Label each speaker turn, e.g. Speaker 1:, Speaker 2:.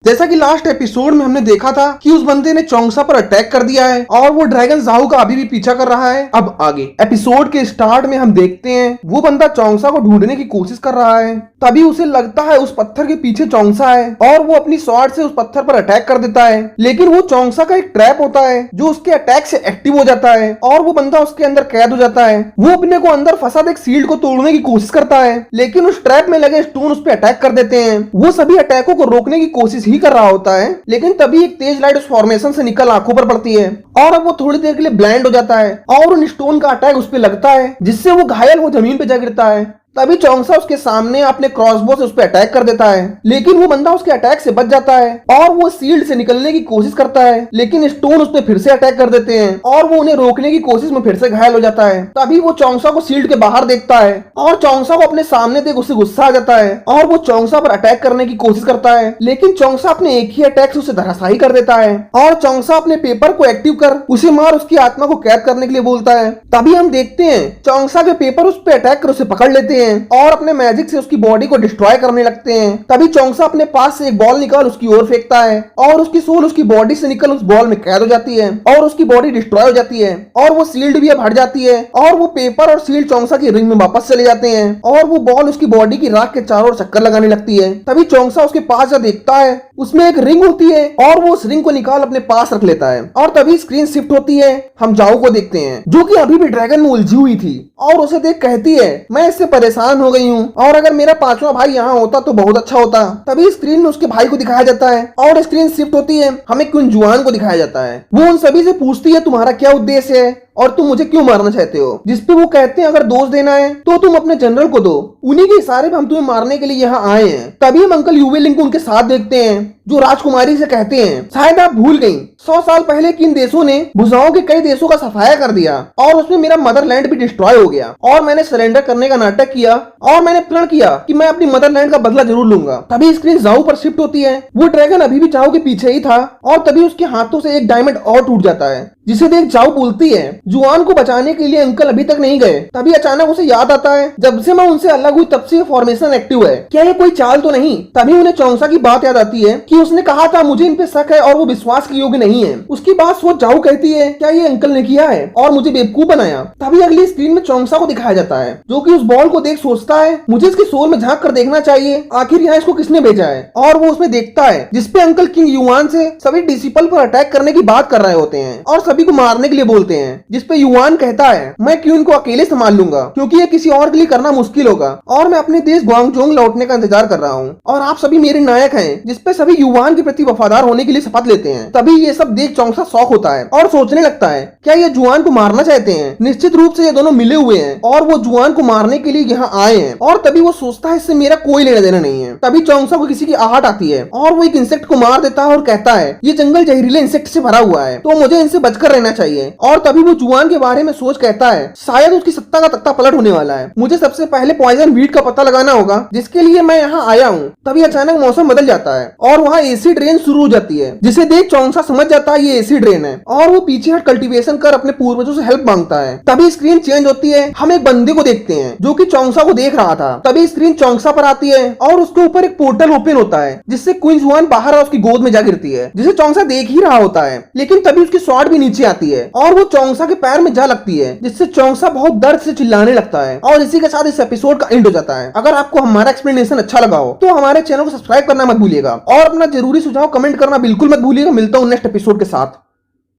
Speaker 1: जैसा कि last episode में हमने देखा था कि उस बंदे ने चोंगसा पर अटैक कर दिया है और वो ड्रैगन जाहू का अभी भी पीछा कर रहा है। अब आगे एपिसोड के स्टार्ट में हम देखते हैं वो बंदा चोंगसा को ढूंढने की कोशिश कर रहा है। तभी उसे लगता है उस पत्थर के पीछे चोंगसा है और वो अपनी स्वॉर्ड से उस पत्थर पर अटैक कर देता है। लेकिन वो चोंगसा का एक ट्रैप होता है जो उसके अटैक से एक्टिव हो जाता है और वो बंदा उसके अंदर कैद हो जाता है। वो अपने को अंदर फंसा देख शील्ड को तोड़ने की कोशिश करता है, लेकिन उस ट्रैप में लगे स्टोन उस पर अटैक कर देते हैं। वो सभी अटैकों को रोकने की कोशिश ही कर रहा होता है, लेकिन तभी एक तेज लाइट उस फॉर्मेशन से निकल आंखों पर पड़ती है और अब वो थोड़ी देर के लिए ब्लाइंड हो जाता है और उन स्टोन का अटैक उस पर लगता है जिससे वो घायल हो जमीन पे जा गिरता है। तभी चोंगसा उसके सामने अपने क्रॉसबो से उस पर अटैक कर देता है, लेकिन वो बंदा उसके अटैक से बच जाता है और वो शील्ड से निकलने की कोशिश करता है, लेकिन स्टोन उस पर फिर से अटैक कर देते हैं और वो उन्हें रोकने की कोशिश में फिर से घायल हो जाता है। तभी वो चोंगसा को शील्ड के बाहर देखता है और चोंगसा को अपने सामने देख उससे गुस्सा आ जाता है और वो चोंगसा पर अटैक करने की कोशिश करता है, लेकिन चोंगसा अपने एक ही अटैक से उसे धराशायी कर देता है और चोंगसा अपने पेपर को एक्टिव कर उसे मार उसकी आत्मा को कैद करने के लिए बोलता है। तभी हम देखते हैं चोंगसा के पेपर उस पर अटैक कर उसे पकड़ लेते हैं और अपने मैजिक से उसकी बॉडी को डिस्ट्रॉय करने लगते हैं। तभी चोंगसा अपने पास से एक बॉल निकाल उसकी ओर फेंकता है और उसकी सोल उसकी बॉडी से निकल उस बॉल में कैद हो जाती है और उसकी बॉडी डिस्ट्रॉय हो जाती है और वो शील्ड भी अब हट जाती है और वो पेपर और शील्ड चोंगसा की रिंग में वापस चले जाते हैं और वो बॉल उसकी बॉडी की राख के चारों ओर चक्कर लगाने लगती है। तभी चोंगसा उसके पास जा देखता है उसमें एक रिंग होती है और वो उस रिंग को निकाल अपने पास रख लेता है और तभी स्क्रीन शिफ्ट होती है। हम जाओ को देखते हैं जो कि अभी भी ड्रैगन में उलझी हुई थी और उसे देख कहती है मैं इससे परेशान हो गई हूँ और अगर मेरा पांचवा भाई यहाँ होता तो बहुत अच्छा होता। तभी स्क्रीन में उसके भाई को दिखाया जाता है और स्क्रीन शिफ्ट होती है, हमें क्वीन जुआन को दिखाया जाता है। वो उन सभी से पूछती है तुम्हारा क्या उद्देश्य है और तुम मुझे क्यों मारना चाहते हो, जिसपे वो कहते हैं अगर दोष देना है तो तुम अपने जनरल को दो, उन्हीं के इशारे पे हम तुम्हें मारने के लिए यहाँ आए हैं। तभी हम अंकल यूवेलिंग को उनके साथ देखते हैं जो राजकुमारी से कहते हैं शायद आप भूल गई 100 साल पहले किन देशों ने भुजाओं के कई देशों का सफाया कर दिया और उसमें मेरा मदरलैंड भी डिस्ट्रॉय हो गया और मैंने सरेंडर करने का नाटक किया और मैंने प्रण किया कि मैं अपनी मदरलैंड का बदला जरूर लूंगा। तभी स्क्रीन जाऊ पर शिफ्ट होती है, वो ड्रैगन अभी भी जाऊ के पीछे ही था और तभी उसके हाथों से एक डायमंड और टूट जाता है, जिसे देख जाऊ बोलती है जुआन को बचाने के लिए अंकल अभी तक नहीं गए। तभी अचानक उसे याद आता है जब से मैं उनसे अलग हुई तब से फॉर्मेशन एक्टिव है, क्या ये कोई चाल तो नहीं। तभी उन्हें चोंगसा की बात याद आती है कि उसने कहा था मुझे इन पे शक है और वो विश्वास के योग्य नहीं है। उसकी बात सोच जाऊ कहती है क्या ये अंकल ने किया है और मुझे बेवकूफ बनाया। तभी अगली स्क्रीन में चोंगसा को दिखाया जाता है जो कि उस बॉल को देख सोचता है मुझे इसके सोल में झांक कर देखना चाहिए आखिर यहाँ इसको किसने भेजा है, और वो उसमें देखता है जिसपे अंकल किंग युआन से सभी डिसिपल पर अटैक करने की बात कर रहे होते हैं और सभी को मारने के लिए बोलते हैं, जिसपे युआन कहता है मैं क्वीन को अकेले संभाल लूंगा क्योंकि ये किसी और के लिए करना मुश्किल होगा और मैं अपने देश ग्वांगजोंग लौटने का इंतजार कर रहा हूँ और आप सभी मेरे नायक हैं, जिसपे सभी युआन के प्रति वफादार होने के लिए शपथ लेते हैं। तभी ये सब देख चोंगसा शॉक होता है और सोचने लगता है क्या ये जुआन को मारना चाहते हैं। निश्चित रूप से ये दोनों मिले हुए हैं और वो जुआन को मारने के लिए यहाँ आए हैं और तभी वो सोचता है इससे मेरा कोई लेना देना नहीं है। तभी चोंगसा को किसी की आहट आती है और वो एक इंसेक्ट को मार देता है और कहता है ये जंगल जहरीले इंसेक्ट से भरा हुआ है तो मुझे इनसे बचकर रहना चाहिए। और तभी वो जुआन के बारे में सोच कहता है शायद उसकी सत्ता का तख्ता पलट होने वाला है, मुझे सबसे पहले पॉइजन वीट का पता लगाना होगा जिसके लिए मैं यहाँ आया हूँ। तभी अचानक मौसम बदल जाता है और वहाँ एसिड रेन शुरू हो जाती है, जिसे देख चोंगसा समझ जाता है ये एसिड रेन है और वो पीछे हट कल्टीवेशन कर अपने पूर्वजों से हेल्प मांगता है। तभी स्क्रीन चेंज होती है, हम एक बंदे को देखते हैं जो कि चोंगसा को देख रहा था। तभी स्क्रीन चोंगसा पर आती है और उसके ऊपर एक पोर्टल ओपन होता है जिससे क्वीन जुआन बाहर आ उसकी गोद में जा गिरती है, जिसे चोंगसा देख ही रहा होता है। लेकिन तभी उसकी स्वॉर्ड भी नीचे आती है और वो चोंगसा के पैर में जा लगती है, जिससे चोंगसा बहुत दर्द से चिल्लाने लगता है और इसी के साथ इस एपिसोड का एंड हो जाता है। अगर आपको हमारा एक्सप्लेनेशन अच्छा लगा हो तो हमारे चैनल को सब्सक्राइब करना मत भूलिएगा और अपना जरूरी सुझाव कमेंट करना बिल्कुल मत भूलिएगा। मिलता हूँ नेक्स्ट एपिसोड के साथ।